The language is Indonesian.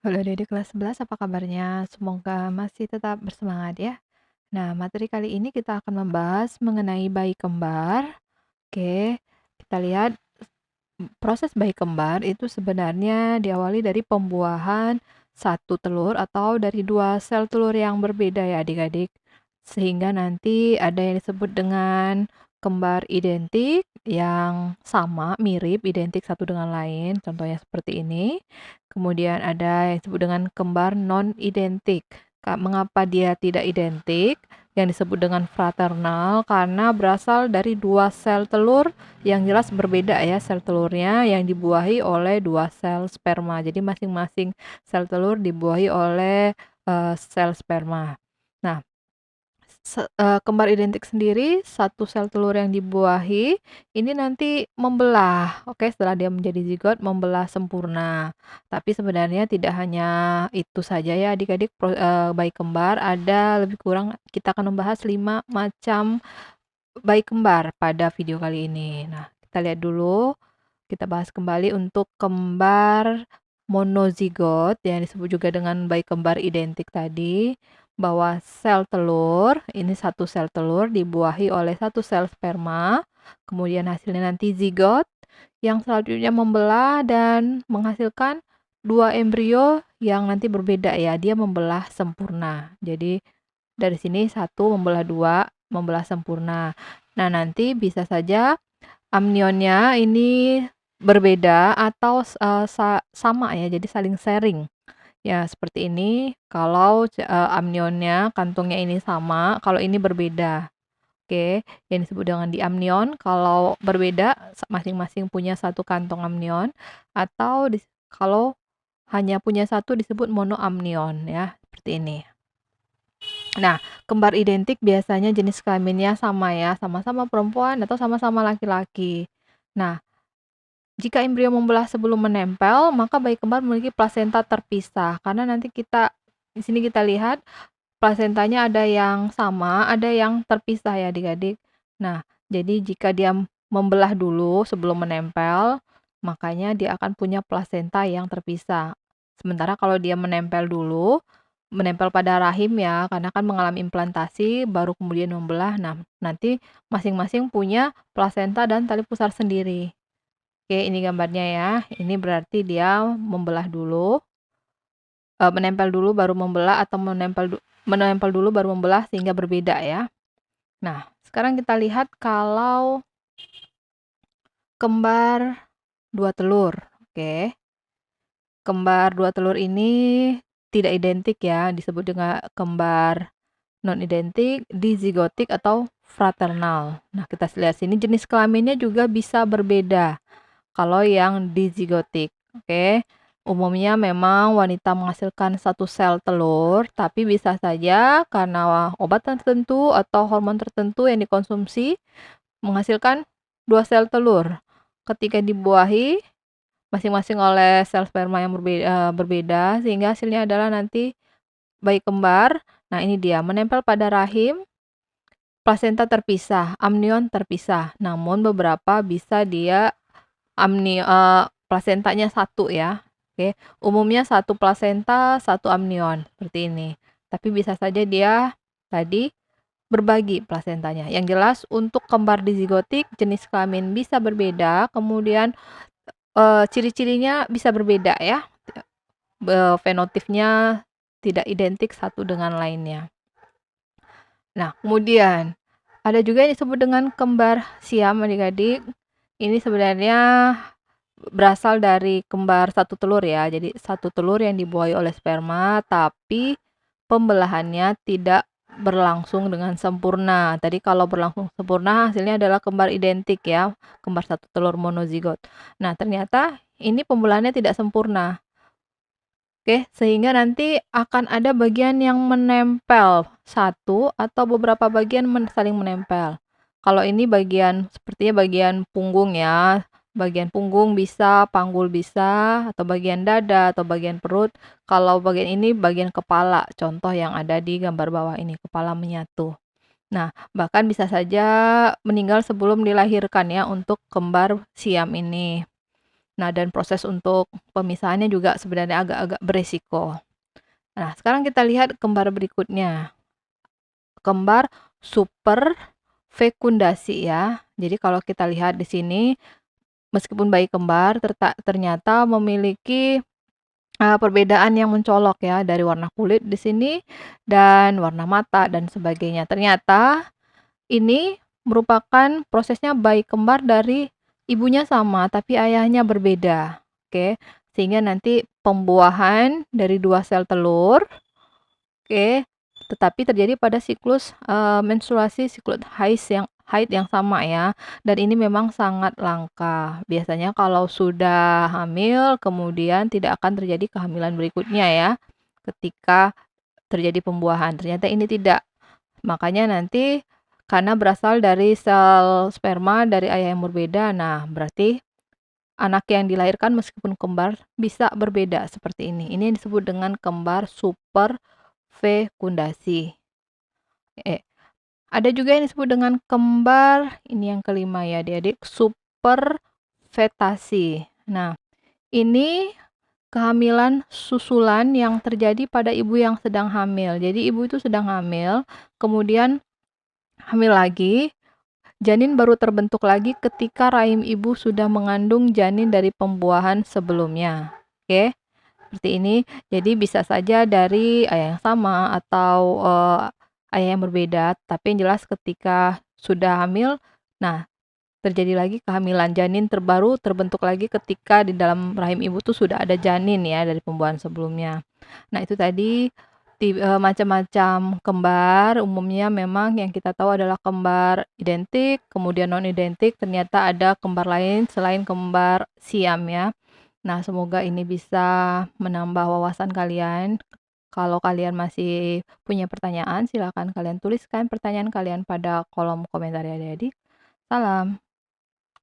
Halo Adik kelas 11, apa kabarnya? Semoga masih tetap bersemangat ya. Nah, materi kali ini kita akan membahas mengenai bayi kembar. Oke, kita lihat proses bayi kembar itu sebenarnya diawali dari pembuahan satu telur atau dari dua sel telur yang berbeda ya adik-adik. Sehingga nanti ada yang disebut dengan kembar identik yang sama, mirip, identik satu dengan lain. Contohnya seperti ini. Kemudian ada yang disebut dengan kembar non-identik. Mengapa dia tidak identik? Yang disebut dengan fraternal karena berasal dari dua sel telur yang jelas berbeda ya sel telurnya yang dibuahi oleh dua sel sperma. Jadi masing-masing sel telur dibuahi oleh sel sperma. Nah, kembar identik sendiri, satu sel telur yang dibuahi, ini nanti membelah. Oke, setelah dia menjadi zigot, membelah sempurna. Tapi sebenarnya tidak hanya itu saja ya adik-adik, bayi kembar ada lebih kurang kita akan membahas 5 macam bayi kembar pada video kali ini. Nah, kita lihat dulu, kita bahas kembali untuk kembar monozigot yang disebut juga dengan bayi kembar identik tadi, bahwa sel telur, ini satu sel telur dibuahi oleh satu sel sperma, kemudian hasilnya nanti zigot yang selanjutnya membelah dan menghasilkan dua embrio yang nanti berbeda ya, dia membelah sempurna. Jadi dari sini satu membelah dua, membelah sempurna. Nah, nanti bisa saja amnionnya ini berbeda atau sama ya, jadi saling sharing. Ya, seperti ini kalau amnionnya, kantongnya ini sama, kalau ini berbeda. Oke, yang disebut dengan diamnion kalau berbeda masing-masing punya satu kantong amnion atau kalau hanya punya satu disebut monoamnion ya, seperti ini. Nah, kembar identik biasanya jenis kelaminnya sama ya, sama-sama perempuan atau sama-sama laki-laki. Nah, jika embrio membelah sebelum menempel, maka bayi kembar memiliki plasenta terpisah. Karena nanti di sini kita lihat plasentanya ada yang sama, ada yang terpisah ya adik-adik. Nah, jadi jika dia membelah dulu sebelum menempel, makanya dia akan punya plasenta yang terpisah. Sementara kalau dia menempel dulu, menempel pada rahim ya, karena kan mengalami implantasi, baru kemudian membelah. Nah, nanti masing-masing punya plasenta dan tali pusar sendiri. Oke, ini gambarnya ya. Ini berarti dia membelah dulu, menempel dulu baru membelah atau menempel dulu baru membelah sehingga berbeda ya. Nah, sekarang kita lihat kalau kembar dua telur. Oke. Kembar dua telur ini tidak identik ya, disebut dengan kembar non-identik, dizigotik atau fraternal. Nah, kita lihat sini jenis kelaminnya juga bisa berbeda. Kalau yang dizigotik, oke. Umumnya memang wanita menghasilkan satu sel telur, tapi bisa saja karena obat tertentu atau hormon tertentu yang dikonsumsi menghasilkan dua sel telur. Ketika dibuahi, masing-masing oleh sel sperma yang berbeda, sehingga hasilnya adalah nanti bayi kembar. Nah, ini dia menempel pada rahim, plasenta terpisah, amnion terpisah. Namun beberapa bisa dia plasentanya satu ya. Oke, umumnya satu plasenta, satu amnion seperti ini. Tapi bisa saja dia tadi berbagi plasentanya. Yang jelas untuk kembar dizigotik jenis kelamin bisa berbeda, kemudian ciri-cirinya bisa berbeda ya. Fenotipnya tidak identik satu dengan lainnya. Nah, kemudian ada juga yang disebut dengan kembar siam adik-adik. Ini sebenarnya berasal dari kembar satu telur ya. Jadi satu telur yang dibuahi oleh sperma, tapi pembelahannya tidak berlangsung dengan sempurna. Tadi kalau berlangsung sempurna hasilnya adalah kembar identik ya, kembar satu telur monozigot. Nah, ternyata ini pembelahannya tidak sempurna. Oke, sehingga nanti akan ada bagian yang menempel satu atau beberapa bagian saling menempel. Kalau ini sepertinya bagian punggung ya, bagian punggung bisa, panggul bisa, atau bagian dada atau bagian perut. Kalau bagian ini bagian kepala, contoh yang ada di gambar bawah ini, kepala menyatu. Nah, bahkan bisa saja meninggal sebelum dilahirkan ya untuk kembar siam ini. Nah, dan proses untuk pemisahannya juga sebenarnya agak-agak beresiko. Nah, sekarang kita lihat kembar berikutnya. Kembar superfekundasi ya. Jadi kalau kita lihat di sini, meskipun bayi kembar ternyata memiliki perbedaan yang mencolok ya dari warna kulit di sini dan warna mata dan sebagainya. Ternyata ini merupakan prosesnya bayi kembar dari ibunya sama tapi ayahnya berbeda. Oke, sehingga nanti pembuahan dari 2 sel telur, oke, tetapi terjadi pada siklus, menstruasi, siklus haid yang sama ya, dan ini memang sangat langka. Biasanya kalau sudah hamil, kemudian tidak akan terjadi kehamilan berikutnya ya, ketika terjadi pembuahan. Ternyata ini tidak. Makanya nanti karena berasal dari sel sperma dari ayah yang berbeda, nah berarti anak yang dilahirkan meskipun kembar bisa berbeda seperti ini. Ini disebut dengan kembar superfekundasi. Ada juga yang disebut dengan kembar, ini yang kelima ya adik-adik, superfetasi. Nah, ini kehamilan susulan yang terjadi pada ibu yang sedang hamil. Jadi ibu itu sedang hamil, kemudian hamil lagi, janin baru terbentuk lagi ketika rahim ibu sudah mengandung janin dari pembuahan sebelumnya. Oke, seperti ini. Jadi bisa saja dari ayah yang sama atau ayah yang berbeda, tapi yang jelas ketika sudah hamil, nah terjadi lagi kehamilan, janin terbaru terbentuk lagi ketika di dalam rahim ibu tuh sudah ada janin ya dari pembuahan sebelumnya. Nah, itu tadi macam-macam kembar, umumnya memang yang kita tahu adalah kembar identik, kemudian non identik, ternyata ada kembar lain selain kembar siam ya. Nah, semoga ini bisa menambah wawasan kalian. Kalau kalian masih punya pertanyaan, silakan kalian tuliskan pertanyaan kalian pada kolom komentar ya adik-adik. Salam.